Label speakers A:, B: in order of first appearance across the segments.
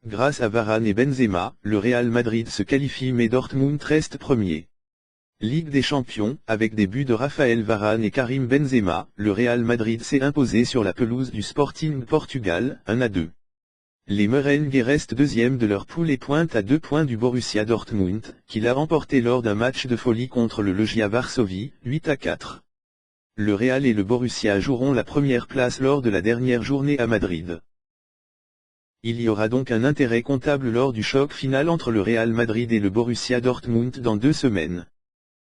A: Grâce à Varane et Benzema, le Real Madrid se qualifie mais Dortmund reste premier. Ligue des Champions, avec des buts de Raphaël Varane et Karim Benzema, le Real Madrid s'est imposé sur la pelouse du Sporting Portugal, 1-2. Les Merengues restent deuxième de leur poule et pointent à 2 points du Borussia Dortmund, qui l'a emporté lors d'un match de folie contre le Legia Varsovie, 8-4. Le Real et le Borussia joueront la première place lors de la dernière journée à Madrid. Il y aura donc un intérêt comptable lors du choc final entre le Real Madrid et le Borussia Dortmund dans 2 semaines.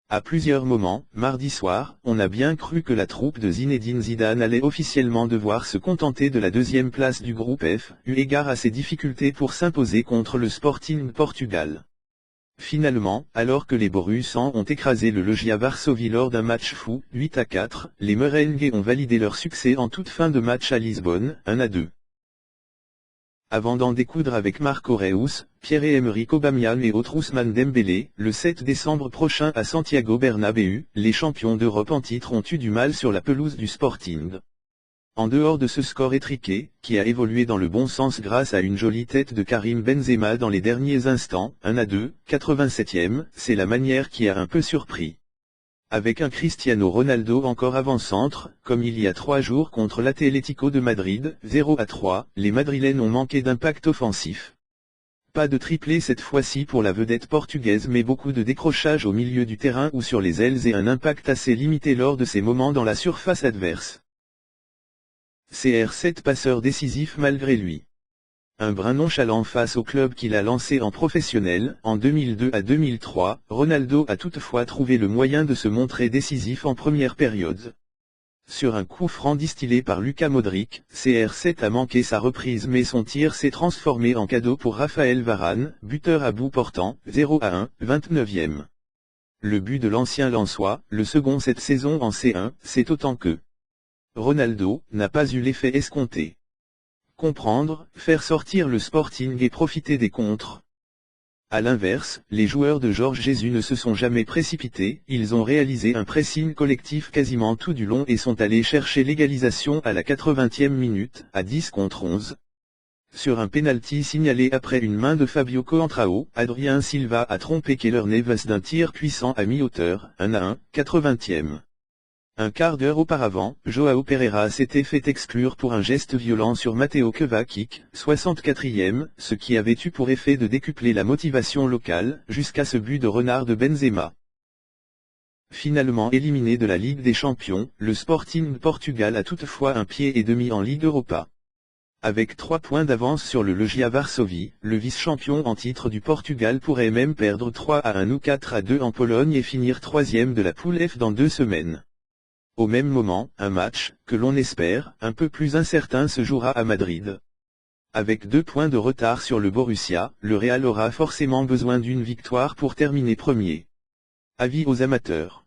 A: À plusieurs moments, mardi soir, on a bien cru que la troupe de Zinedine Zidane allait officiellement devoir se contenter de la deuxième place du groupe F, eu égard à ses difficultés pour s'imposer contre le Sporting Portugal. Finalement, alors que les Borussans ont écrasé le Legia Varsovie lors d'un match fou, 8-4, les Merengues ont validé leur succès en toute fin de match à Lisbonne, 1-2. Avant d'en découdre avec Marco Reus, Pierre-Emerick Aubameyang et autres Ousmane Dembélé, le 7 décembre prochain à Santiago Bernabéu, les champions d'Europe en titre ont eu du mal sur la pelouse du Sporting. En dehors de ce score étriqué, qui a évolué dans le bon sens grâce à une jolie tête de Karim Benzema dans les derniers instants, 1-2, 87e, c'est la manière qui a un peu surpris. Avec un Cristiano Ronaldo encore avant-centre, comme il y a 3 jours contre l'Atlético de Madrid, 0-3, les Madrilènes ont manqué d'impact offensif. Pas de triplé cette fois-ci pour la vedette portugaise mais beaucoup de décrochage au milieu du terrain ou sur les ailes et un impact assez limité lors de ces moments dans la surface adverse. CR7 passeur décisif malgré lui. Un brin nonchalant face au club qu'il a lancé en professionnel, en 2002 à 2003, Ronaldo a toutefois trouvé le moyen de se montrer décisif en première période. Sur un coup franc distillé par Luka Modric, CR7 a manqué sa reprise mais son tir s'est transformé en cadeau pour Raphaël Varane, buteur à bout portant, 0-1, 29e. Le but de l'ancien Lensois, le second cette saison en C1, c'est autant que Ronaldo n'a pas eu l'effet escompté. Comprendre, faire sortir le Sporting et profiter des contres. A l'inverse, les joueurs de Jorge Jesus ne se sont jamais précipités, ils ont réalisé un pressing collectif quasiment tout du long et sont allés chercher l'égalisation à la 80e minute, à 10 contre 11. Sur un penalty signalé après une main de Fabio Coentrao, Adrien Silva a trompé Keylor Navas d'un tir puissant à mi-hauteur, 1-1, 80e. Un quart d'heure auparavant, Joao Pereira s'était fait exclure pour un geste violent sur Mateo Kovacic, 64e, ce qui avait eu pour effet de décupler la motivation locale, jusqu'à ce but de renard de Benzema. Finalement éliminé de la Ligue des Champions, le Sporting Portugal a toutefois un pied et demi en Ligue Europa. Avec 3 points d'avance sur le Legia Varsovie, le vice-champion en titre du Portugal pourrait même perdre 3-1 ou 4-2 en Pologne et finir 3e de la poule F dans 2 semaines. Au même moment, un match, que l'on espère, un peu plus incertain se jouera à Madrid. Avec 2 points de retard sur le Borussia, le Real aura forcément besoin d'une victoire pour terminer premier. Avis aux amateurs.